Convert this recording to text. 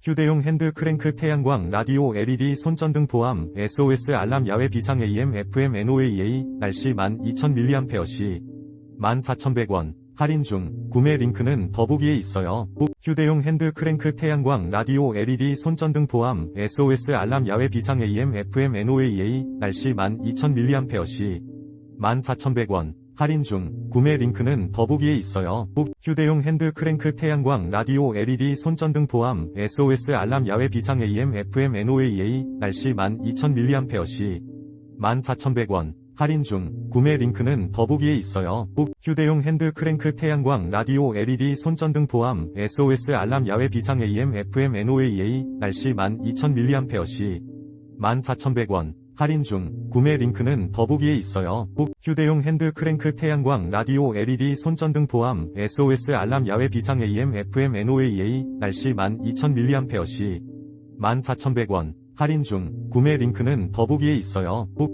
휴대용 핸드 크랭크 태양광 라디오 LED 손전등 포함 SOS 알람 야외 비상 AM FM NOAA 날씨 12,000mAh 14,100원 할인 중 구매 링크는 더보기에 있어요. 휴대용 핸드 크랭크 태양광 라디오 LED 손전등 포함 SOS 알람 야외 비상 AM FM NOAA 날씨 12,000mAh 14,100원 할인 중 구매 링크는 더보기에 있어요. 휴대용 핸드 크랭크 태양광 라디오 LED 손전등 포함 SOS 알람 야외 비상 AM FM NOAA 날씨 12,000mAh 14,100원 할인 중 구매 링크는 더보기에 있어요. 휴대용 핸드 크랭크 태양광 라디오 LED 손전등 포함 SOS 알람 야외 비상 AM FM NOAA 날씨 12,000mAh 14,100원 할인 중 구매 링크는 더보기에 있어요. 휴대용 핸드 크랭크 태양광 라디오 LED 손전등 포함 SOS 알람 야외 비상 AM FM NOAA 날씨 12,000mAh 14,100원 할인 중 구매 링크는 더보기에 있어요.